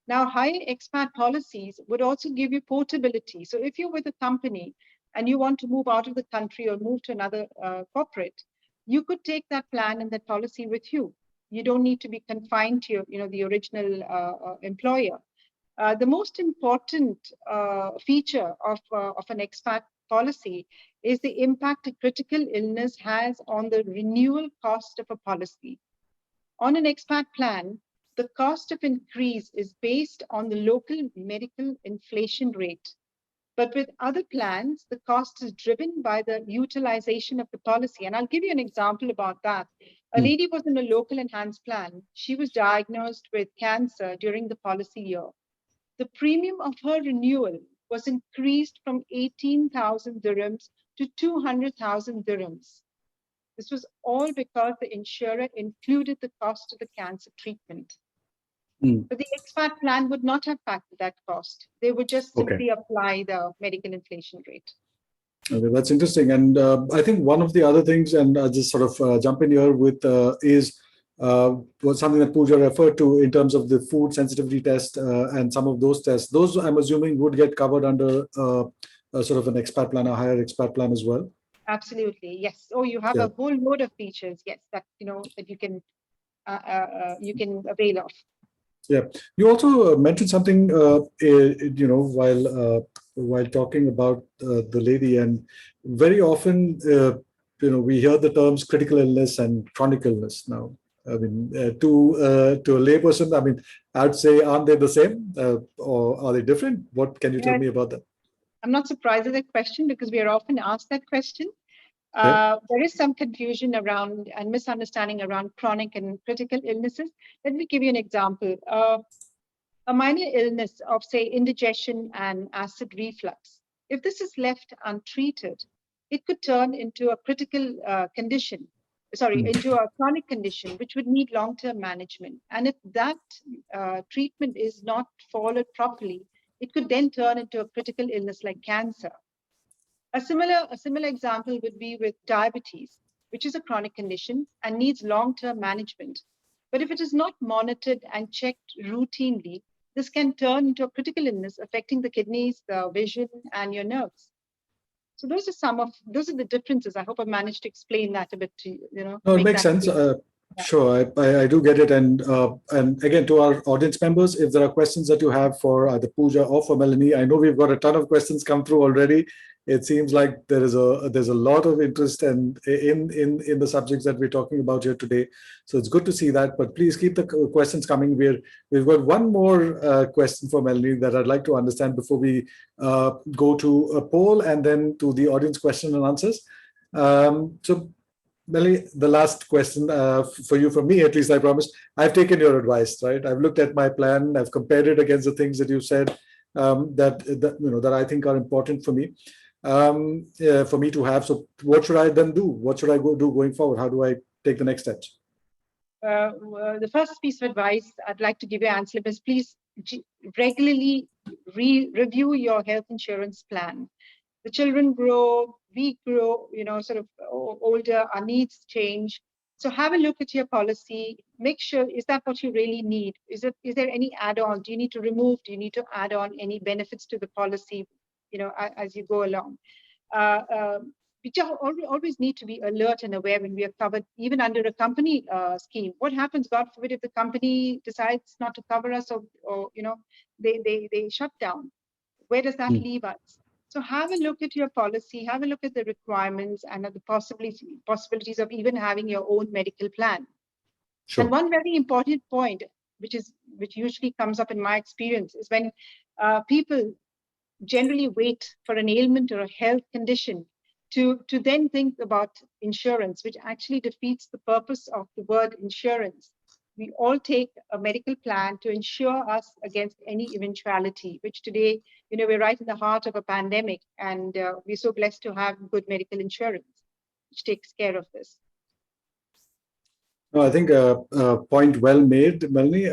Now, high expat policies would also give you portability. So if you're with a company and you want to move out of the country or move to another corporate, you could take that plan and that policy with you. You don't need to be confined to your, the original employer. The most important feature of an expat policy is the impact a critical illness has on the renewal cost of a policy. On an expat plan, the cost of increase is based on the local medical inflation rate. But with other plans, the cost is driven by the utilization of the policy. And I'll give you an example about that. A lady was in a local enhanced plan. She was diagnosed with cancer during the policy year. The premium of her renewal was increased from 18,000 dirhams to 200,000 dirhams. This was all because the insurer included the cost of the cancer treatment. But the expat plan would not have factored that cost. They would just simply apply the medical inflation rate. Okay, that's interesting. And I think one of the other things, and I'll just sort of jump in here with, is was something that Pooja referred to in terms of the food sensitivity test and some of those tests. Those, I'm assuming, would get covered under sort of an expat plan, a higher expat plan as well. Absolutely, yes. Oh, you have a whole load of features, yes, that that you can avail of. Yeah, you also mentioned something, while talking about the lady, and very often, we hear the terms critical illness and chronic illness now. I mean, to a layperson, I mean, I'd say, aren't they the same, or are they different? What can you tell me about that? I'm not surprised at that question because we are often asked that question. There is some confusion around and misunderstanding around chronic and critical illnesses. Let me give you an example. A minor illness of, say, indigestion and acid reflux, if this is left untreated, it could turn into a critical condition, into a chronic condition, which would need long-term management. And if that treatment is not followed properly, it could then turn into a critical illness like cancer. A similar example would be with diabetes, which is a chronic condition and needs long-term management. But if it is not monitored and checked routinely, this can turn into a critical illness affecting the kidneys, the vision, and your nerves. So those are the differences. I hope I managed to explain that a bit to you. No, it makes sense. Sure, I do get it. And again, to our audience members, if there are questions that you have for either Pooja or for Melanie, I know we've got a ton of questions come through already. It seems like there's a lot of interest in the subjects that we're talking about here today. So it's good to see that. But please keep the questions coming. We've got one more question for Melanie that I'd like to understand before we go to a poll and then to the audience question and answers. So Melanie, the last question for you, from me at least, I promise. I've taken your advice, right? I've looked at my plan. I've compared it against the things that you said that I think are important for me. For me to have. So what should I then do? What should I do going forward? How do I take the next steps? The first piece of advice I'd like to give you, Anselm, is please regularly review your health insurance plan. The children grow, we grow, sort of older, our needs change. So have a look at your policy. Make sure, is that what you really need? Is there any add-on? Do you need to remove? Do you need to add on any benefits to the policy? As you go along. We always need to be alert and aware when we are covered, even under a company scheme. What happens, God forbid, if the company decides not to cover us or they shut down? Where does that leave us? So have a look at your policy, have a look at the requirements and at the possibilities of even having your own medical plan. Sure. And one very important point, which usually comes up in my experience, is when people generally wait for an ailment or a health condition to then think about insurance, which actually defeats the purpose of the word insurance. We all take a medical plan to insure us against any eventuality, which today, we're right in the heart of a pandemic, and we're so blessed to have good medical insurance, which takes care of this. No, I think point well made, Melanie.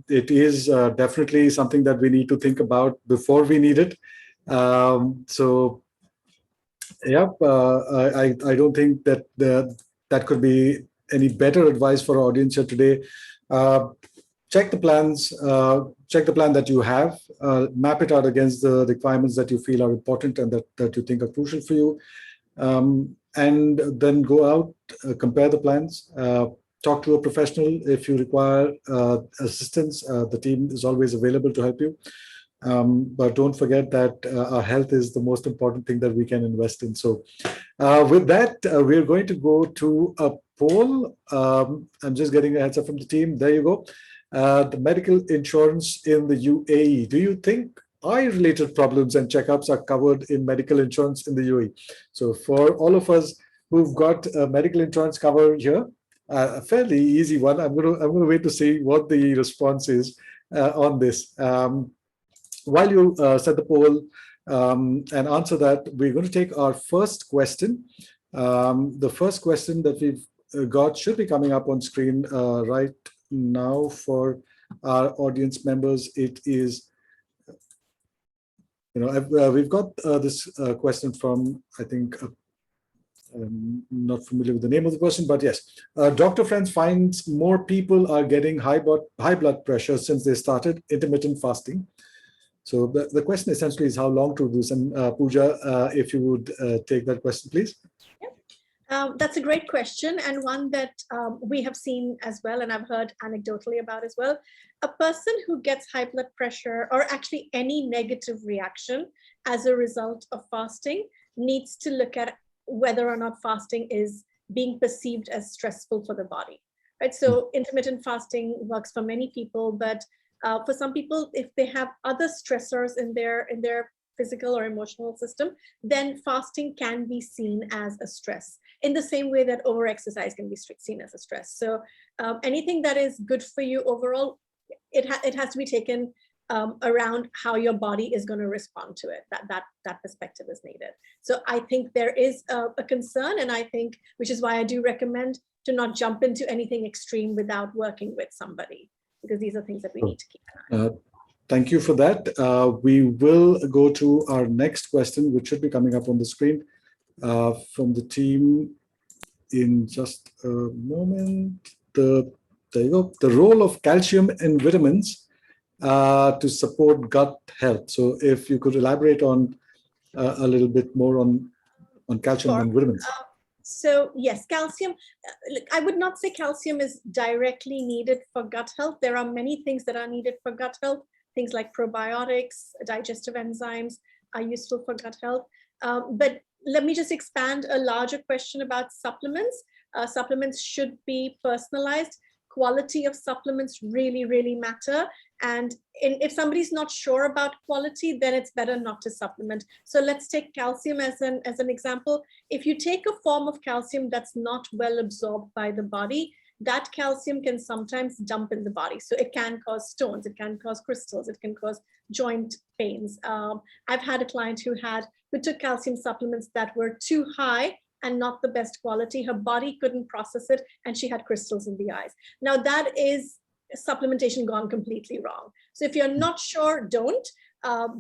It is definitely something that we need to think about before we need it. So, yeah, I don't think that could be any better advice for our audience here today. check the plans, check the plan that you have, map it out against the requirements that you feel are important and that you think are crucial for you. And then go out, compare the plans, talk to a professional if you require assistance. The team is always available to help you. But don't forget that our health is the most important thing that we can invest in. So with that, we're going to go to a poll. I'm just getting a heads up from the team. There you go. The medical insurance in the UAE. Do you think eye-related problems and checkups are covered in medical insurance in the UAE? So for all of us who've got medical insurance cover here, a fairly easy one. I'm going to wait to see what the response is on this. While you set the poll and answer that, we're going to take our first question. The first question that we've got should be coming up on screen right now for our audience members. It is, we've got this question from, I think, I'm not familiar with the name of the person, but yes. Dr. Friends finds more people are getting high blood pressure since they started intermittent fasting. So the question essentially is how long to do this. And Pooja, if you would take that question, please. That's a great question, and one that we have seen as well, and I've heard anecdotally about as well. A person who gets high blood pressure or actually any negative reaction as a result of fasting needs to look at whether or not fasting is being perceived as stressful for the body, right? So intermittent fasting works for many people, but for some people, if they have other stressors in their physical or emotional system, then fasting can be seen as a stress, in the same way that overexercise can be seen as a stress. So anything that is good for you overall, it has to be taken around how your body is going to respond to it. That perspective is needed. So I think there is a concern, and I think, which is why I do recommend to not jump into anything extreme without working with somebody, because these are things that we need to keep an eye on. Thank you for that. We will go to our next question, which should be coming up on the screen from the team in just a moment. There you go. The role of calcium in vitamins to support gut health. So if you could elaborate on a little bit more on calcium and vitamins. So yes, calcium, I would not say calcium is directly needed for gut health. There are many things that are needed for gut health. Things like probiotics, digestive enzymes are useful for gut health. But let me just expand a larger question about supplements. Supplements should be personalized. Quality of supplements really, really matter. And if somebody's not sure about quality, then it's better not to supplement. So let's take calcium as an example. If you take a form of calcium that's not well absorbed by the body, that calcium can sometimes dump in the body. So it can cause stones, it can cause crystals, it can cause joint pains. I've had a client who took calcium supplements that were too high and not the best quality. Her body couldn't process it, and she had crystals in the eyes. Now that is supplementation gone completely wrong. So if you're not sure, don't.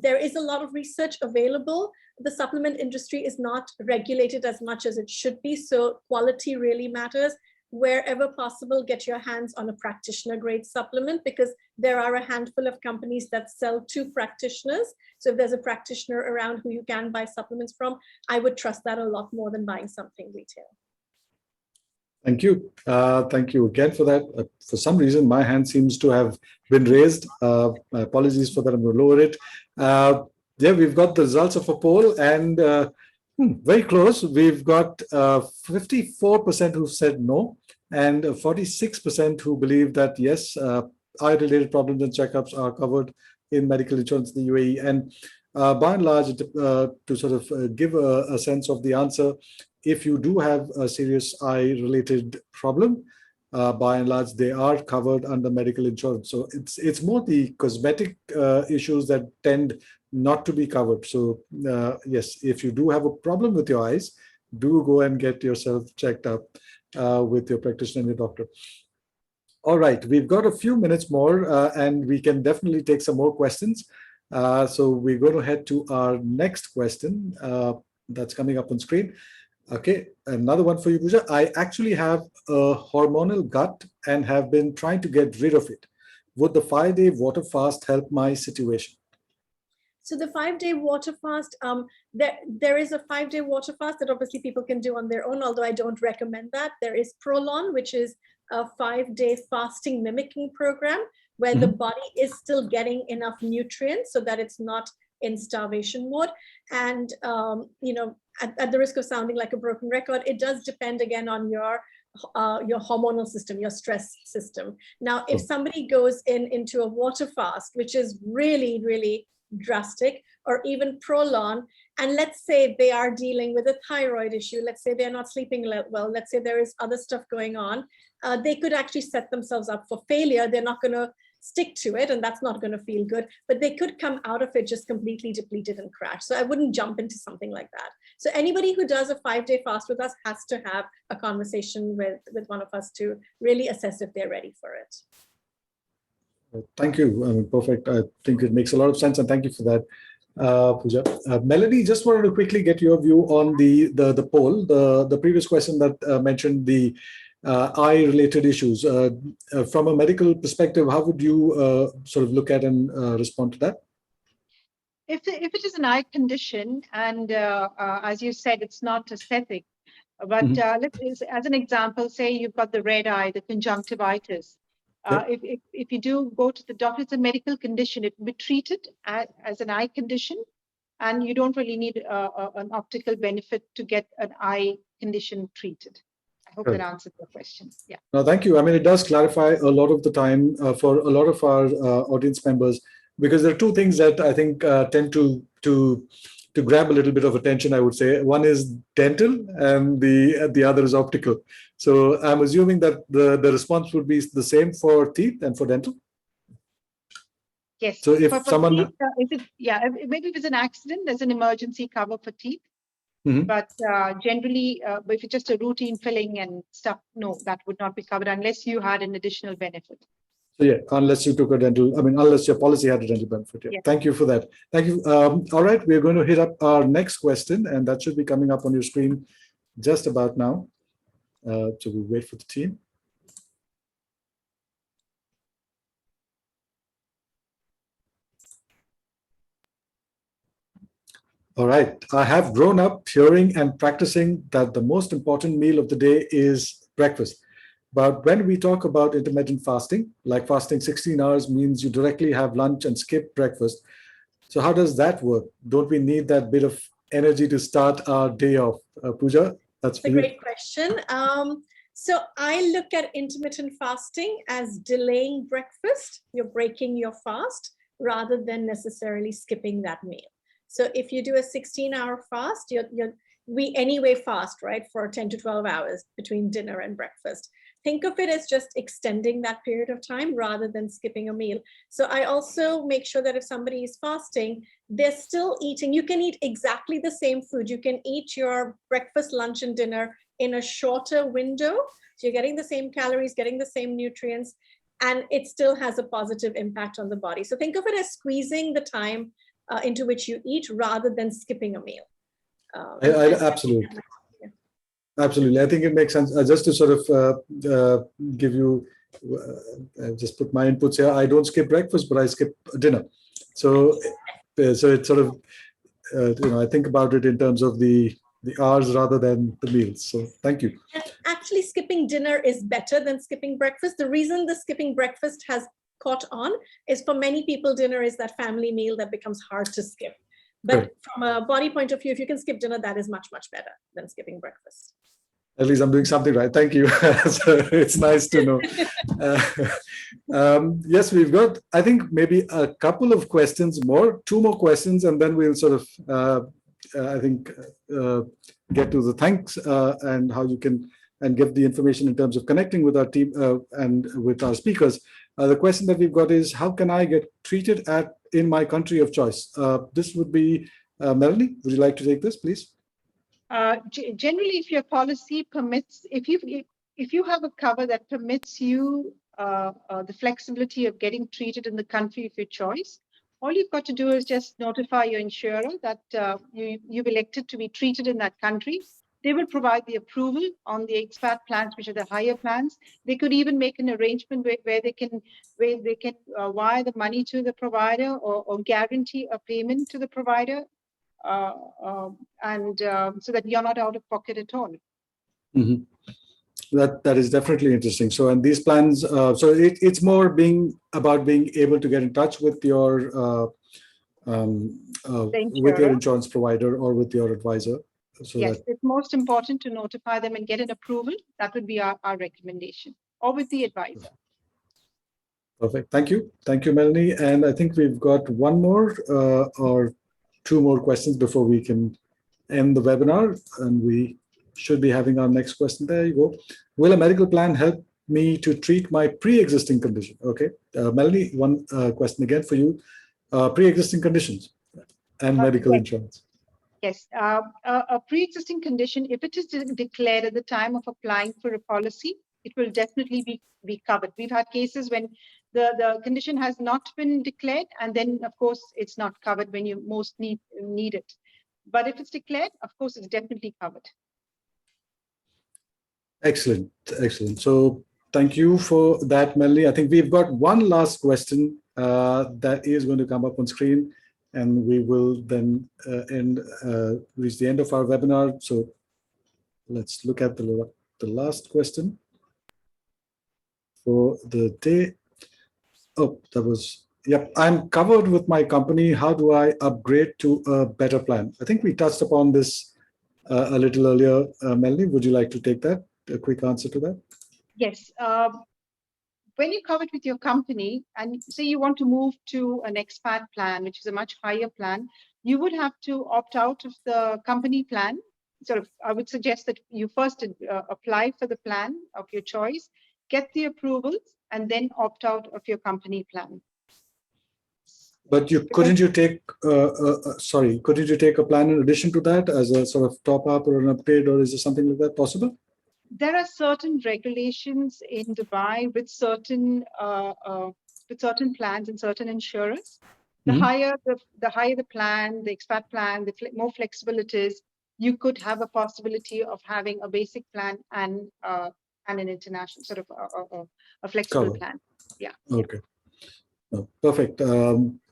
There is a lot of research available. The supplement industry is not regulated as much as it should be. So quality really matters. Wherever possible, get your hands on a practitioner grade supplement, because there are a handful of companies that sell to practitioners. So if there's a practitioner around who you can buy supplements from, I would trust that a lot more than buying something retail. Thank you. Thank you again for that. For some reason, my hand seems to have been raised. My apologies for that. I'm going to lower it. Yeah, we've got the results of a poll, and very close. We've got 54% who said no, and 46% who believe that yes, eye-related problems and checkups are covered in medical insurance in the UAE. And by and large, to sort of give a sense of the answer, if you do have a serious eye-related problem, by and large, they are covered under medical insurance. So it's more the cosmetic issues that tend not to be covered. So yes, if you do have a problem with your eyes, do go and get yourself checked up with your practitioner and your doctor. All right, we've got a few minutes more, and we can definitely take some more questions. So we're going to head to our next question that's coming up on screen. Okay, another one for you, Pooja. I actually have a hormonal gut and have been trying to get rid of it. would the 5-day water fast help my situation? So the 5-day water fast, there is a 5-day water fast that obviously people can do on their own, although I don't recommend that. There is Prolon, which is a 5-day fasting mimicking program where the body is still getting enough nutrients so that it's not in starvation mode. And, at the risk of sounding like a broken record, it does depend again on your hormonal system, your stress system. Now, if somebody goes into a water fast, which is really, really drastic, or even Prolon, and let's say they are dealing with a thyroid issue, let's say they're not sleeping well, let's say there is other stuff going on, they could actually set themselves up for failure. They're not going to stick to it, and that's not going to feel good, but they could come out of it just completely depleted and crash. So I wouldn't jump into something like that. So anybody who does a 5-day fast with us has to have a conversation with one of us to really assess if they're ready for it. Thank you. Perfect. I think it makes a lot of sense, and thank you for that, Pooja. Melanie, just wanted to quickly get your view on the poll, the previous question that mentioned the eye-related issues. From a medical perspective, how would you sort of look at and respond to that? If it is an eye condition, and as you said, it's not aesthetic, but let's, as an example, say you've got the red eye, the conjunctivitis. If you do go to the doctor, it's a medical condition. It will be treated as an eye condition, and you don't really need an optical benefit to get an eye condition treated. I hope that answers the question. Yeah. No, thank you. I mean, it does clarify a lot of the time for a lot of our audience members, because there are two things that I think tend to grab a little bit of attention, I would say. One is dental, and the other is optical. So I'm assuming that the response would be the same for teeth and for dental. Yes. So if for someone, teeth, maybe if it's an accident, there's an emergency cover for teeth. But generally, if it's just a routine filling and stuff, no, that would not be covered unless you had an additional benefit. So yeah, unless you took a dental, I mean, unless your policy had a dental benefit. Yeah. Yes. Thank you for that. Thank you. All right, we're going to hit up our next question, and that should be coming up on your screen just about now. So we'll wait for the team. All right. I have grown up hearing and practicing that the most important meal of the day is breakfast. But when we talk about intermittent fasting, like fasting 16 hours means you directly have lunch and skip breakfast. So how does that work? Don't we need that bit of energy to start our day off? Pooja, that's a great question. So I look at intermittent fasting as delaying breakfast. You're breaking your fast rather than necessarily skipping that meal. So if you do a 16-hour fast, we anyway fast, right, for 10 to 12 hours between dinner and breakfast. Think of it as just extending that period of time rather than skipping a meal. So I also make sure that if somebody is fasting, they're still eating. You can eat exactly the same food. You can eat your breakfast, lunch, and dinner in a shorter window. So you're getting the same calories, getting the same nutrients, and it still has a positive impact on the body. So think of it as squeezing the time into which you eat rather than skipping a meal. Absolutely. Absolutely. I think it makes sense. Just to sort of give you, just put my inputs here. I don't skip breakfast, but I skip dinner. So it's sort of, I think about it in terms of the hours rather than the meals. So thank you. And actually, skipping dinner is better than skipping breakfast. The reason the skipping breakfast has caught on is for many people, dinner is that family meal that becomes hard to skip. But from a body point of view, if you can skip dinner, that is much, much better than skipping breakfast. At least I'm doing something right. Thank you. So it's nice to know. Yes, we've got, I think, maybe a couple of questions more, 2 more questions, and then we'll sort of, I think, get to the thanks and how you can, and give the information in terms of connecting with our team and with our speakers. The question that we've got is, how can I get treated in my country of choice? This would be, Melanie, would you like to take this, please? Generally, if your policy permits, if you have a cover that permits you the flexibility of getting treated in the country of your choice, all you've got to do is just notify your insurer that you've elected to be treated in that country. They will provide the approval on the expat plans, which are the higher plans. They could even make an arrangement where they can wire the money to the provider or guarantee a payment to the provider, so that you're not out of pocket at all. Mm-hmm. That is definitely interesting. So, and these plans, it's more about being able to get in touch with your insurance provider or with your advisor. So yes, it's most important to notify them and get an approval. That would be our recommendation, or with the advisor. Perfect. Thank you, Melanie. And I think we've got one more or two more questions before we can end the webinar, and we should be having our next question. There you go. Will a medical plan help me to treat my pre-existing condition? Okay, Melanie, one question again for you. Pre-existing conditions and medical insurance. Yes, a pre-existing condition, if it is declared at the time of applying for a policy, it will definitely be covered. We've had cases when the condition has not been declared, and then of course it's not covered when you most need it. But if it's declared, of course, it's definitely covered. Excellent. So thank you for that, Melanie. I think we've got one last question that is going to come up on screen, and we will then reach the end of our webinar. So let's look at the last question for the day. Oh, that was, yep. I'm covered with my company. How do I upgrade to a better plan? I think we touched upon this a little earlier. Melanie, would you like to take that? A quick answer to that? Yes. When you're covered with your company and say you want to move to an expat plan, which is a much higher plan, you would have to opt out of the company plan. I would suggest that you first apply for the plan of your choice, get the approvals, and then opt out of your company plan. But couldn't you take a plan in addition to that as a sort of top up or an upgrade, or is there something like that possible? There are certain regulations in Dubai with certain plans and certain insurers. The higher the plan, the expat plan, the more flexible it is, you could have a possibility of having a basic plan and an international sort of a flexible plan. Yeah. Okay. Oh, perfect.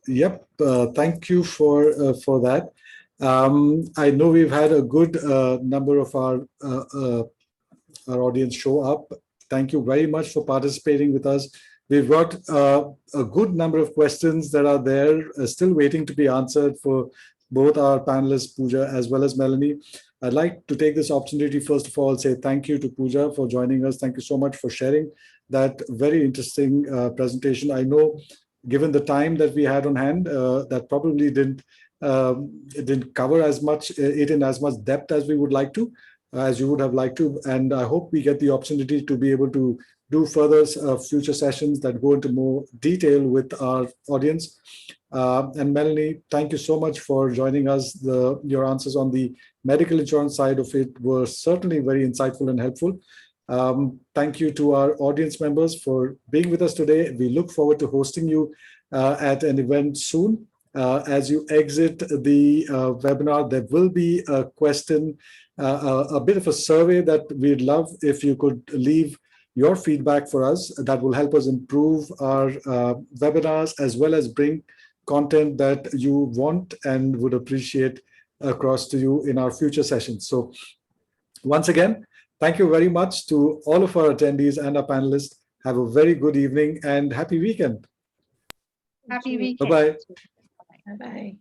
Yep. Thank you for that. I know we've had a good number of our audience show up. Thank you very much for participating with us. We've got a good number of questions that are there still waiting to be answered for both our panelists, Pooja as well as Melanie. I'd like to take this opportunity, first of all, say thank you to Pooja for joining us. Thank you so much for sharing that very interesting presentation. I know, given the time that we had on hand, that probably didn't cover as much in as much depth as we would like to, as you would have liked to. And I hope we get the opportunity to be able to do further future sessions that go into more detail with our audience. And Melanie, thank you so much for joining us. Your answers on the medical insurance side of it were certainly very insightful and helpful. Thank you to our audience members for being with us today. We look forward to hosting you at an event soon. As you exit the webinar, there will be a question, a bit of a survey that we'd love if you could leave your feedback for us. That will help us improve our webinars as well as bring content that you want and would appreciate across to you in our future sessions. So once again, thank you very much to all of our attendees and our panelists. Have a very good evening and happy weekend. Happy weekend. Bye-bye. Bye-bye.